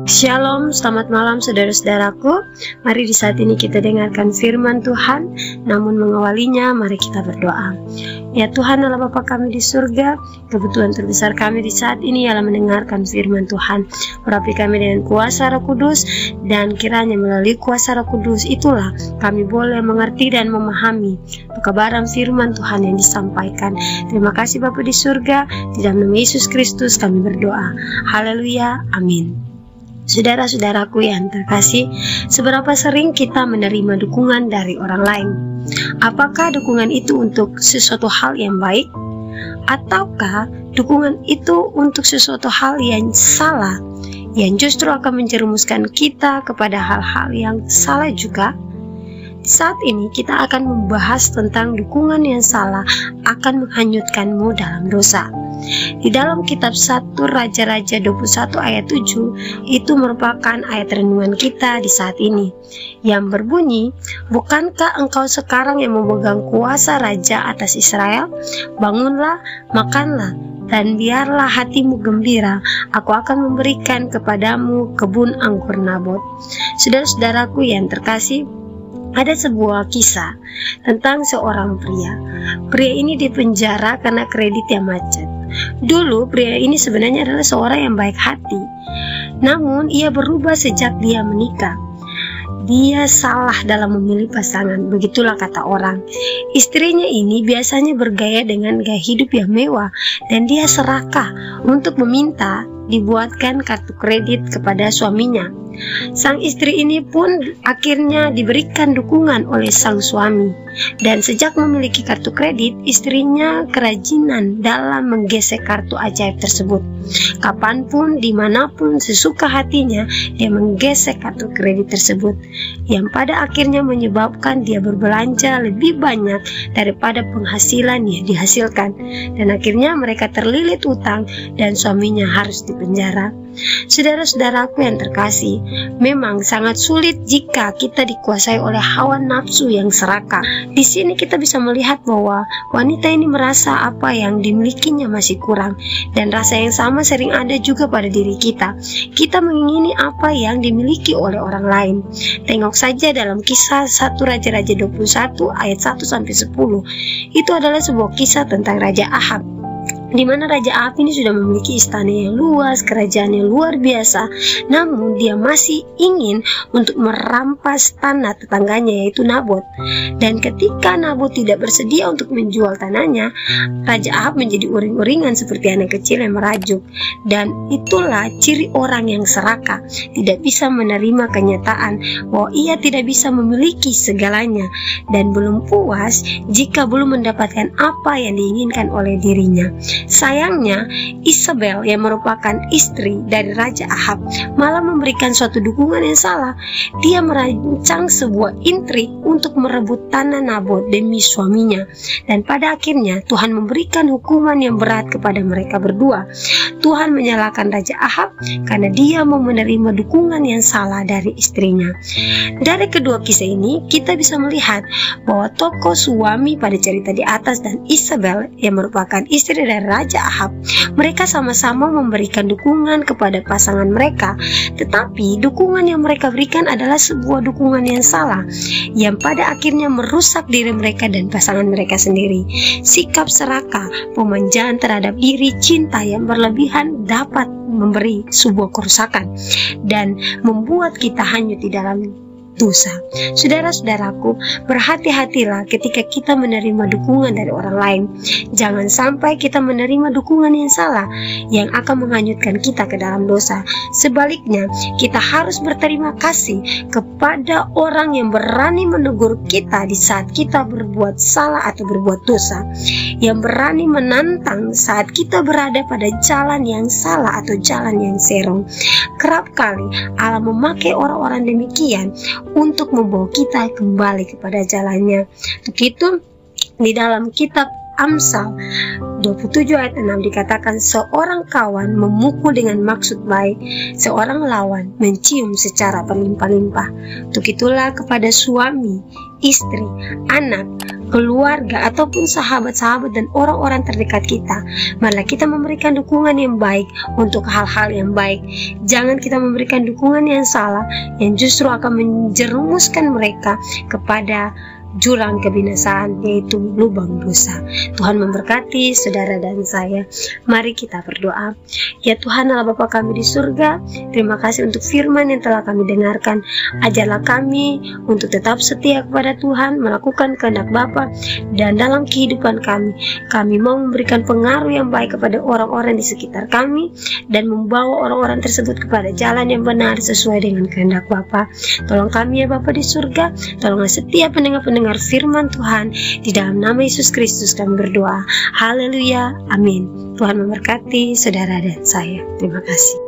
Shalom, selamat malam saudara-saudaraku. Mari di saat ini kita dengarkan firman Tuhan. Namun mengawalinya, mari kita berdoa. Ya Tuhan Allah Bapa kami di surga, kebutuhan terbesar kami di saat ini ialah mendengarkan firman Tuhan. Urapi kami dengan kuasa Roh Kudus, dan kiranya melalui kuasa Roh Kudus itulah kami boleh mengerti dan memahami kebenaran firman Tuhan yang disampaikan. Terima kasih Bapa di surga, di dalam nama Yesus Kristus kami berdoa. Haleluya, amin. Saudara-saudaraku yang terkasih, seberapa sering kita menerima dukungan dari orang lain? Apakah dukungan itu untuk sesuatu hal yang baik? Ataukah dukungan itu untuk sesuatu hal yang salah, yang justru akan menjerumuskan kita kepada hal-hal yang salah juga? Saat ini kita akan membahas tentang dukungan yang salah akan menghanyutkanmu dalam dosa. Di dalam kitab 1 Raja-Raja 21 ayat 7, itu merupakan ayat renungan kita di saat ini, yang berbunyi, "Bukankah engkau sekarang yang memegang kuasa raja atas Israel? Bangunlah, makanlah, dan biarlah hatimu gembira. Aku akan memberikan kepadamu kebun anggur Nabot." Saudara-saudaraku yang terkasih, ada sebuah kisah tentang seorang pria. Pria ini dipenjara karena kredit yang macet. Dulu pria ini sebenarnya adalah seorang yang baik hati. Namun ia berubah sejak dia menikah. Dia salah dalam memilih pasangan, begitulah kata orang. Istrinya ini biasanya bergaya dengan gaya hidup yang mewah, dan dia serakah untuk meminta dibuatkan kartu kredit kepada suaminya. Sang istri ini pun akhirnya diberikan dukungan oleh sang suami, dan sejak memiliki kartu kredit, istrinya kerajinan dalam menggesek kartu ajaib tersebut. Kapanpun, dimanapun, sesuka hatinya, dia menggesek kartu kredit tersebut, yang pada akhirnya menyebabkan dia berbelanja lebih banyak daripada penghasilan yang dihasilkan, dan akhirnya mereka terlilit utang dan suaminya harus dipenjara. Saudara-saudaraku yang terkasih, memang sangat sulit jika kita dikuasai oleh hawa nafsu yang serakah. Di sini kita bisa melihat bahwa wanita ini merasa apa yang dimilikinya masih kurang, dan rasa yang sama sering ada juga pada diri kita. Kita mengingini apa yang dimiliki oleh orang lain. Tengok saja dalam kisah 1 Raja-Raja 21 ayat 1-10. Itu adalah sebuah kisah tentang Raja Ahab, di mana Raja Ahab ini sudah memiliki istana yang luas, kerajaan yang luar biasa, namun dia masih ingin untuk merampas tanah tetangganya, yaitu Nabot. Dan ketika Nabot tidak bersedia untuk menjual tanahnya, Raja Ahab menjadi uring-uringan seperti anak kecil yang merajuk. Dan itulah ciri orang yang serakah, tidak bisa menerima kenyataan bahwa ia tidak bisa memiliki segalanya, dan belum puas jika belum mendapatkan apa yang diinginkan oleh dirinya. Sayangnya, Isabel yang merupakan istri dari Raja Ahab malah memberikan suatu dukungan yang salah. Dia merancang sebuah intrik untuk merebut tanah Nabot demi suaminya, dan pada akhirnya Tuhan memberikan hukuman yang berat kepada mereka berdua. Tuhan menyalahkan Raja Ahab karena dia mau menerima dukungan yang salah dari istrinya. Dari kedua kisah ini kita bisa melihat bahwa tokoh suami pada cerita di atas dan Isabel yang merupakan istri dari Raja Ahab, mereka sama-sama memberikan dukungan kepada pasangan mereka, tetapi dukungan yang mereka berikan adalah sebuah dukungan yang salah, yang pada akhirnya merusak diri mereka dan pasangan mereka sendiri. Sikap serakah, pemanjaan terhadap diri, cinta yang berlebihan dapat memberi sebuah kerusakan dan membuat kita hanyut di dalam dosa. Saudara-saudaraku, berhati-hatilah ketika kita menerima dukungan dari orang lain. Jangan sampai kita menerima dukungan yang salah yang akan menghanyutkan kita ke dalam dosa. Sebaliknya, kita harus berterima kasih kepada orang yang berani menegur kita di saat kita berbuat salah atau berbuat dosa, yang berani menantang saat kita berada pada jalan yang salah atau jalan yang serong. Kerap kali Allah memakai orang-orang demikian untuk membawa kita kembali kepada jalannya. Untuk itu, di dalam kitab Amsal 27 ayat 6 dikatakan, seorang kawan memukul dengan maksud baik, seorang lawan mencium secara berlimpah-limpah. Untuk itulah kepada suami istri, anak, keluarga, ataupun sahabat-sahabat dan orang-orang terdekat kita. Marilah kita memberikan dukungan yang baik untuk hal-hal yang baik. Jangan kita memberikan dukungan yang salah, yang justru akan menjerumuskan mereka kepada jurang kebinasaan, yaitu lubang dosa. Tuhan memberkati saudara dan saya. Mari kita berdoa. Ya Tuhan Allah Bapa kami di surga, terima kasih untuk firman yang telah kami dengarkan. Ajarlah kami untuk tetap setia kepada Tuhan, melakukan kehendak Bapa, dan dalam kehidupan kami mau memberikan pengaruh yang baik kepada orang-orang di sekitar kami, dan membawa orang-orang tersebut kepada jalan yang benar sesuai dengan kehendak Bapa. Tolong kami ya Bapa di surga, tolonglah setiap pendengar-pendengar firman Tuhan. Di dalam nama Yesus Kristus kami berdoa. Haleluya, amin. Tuhan memberkati saudara dan saya. Terima kasih.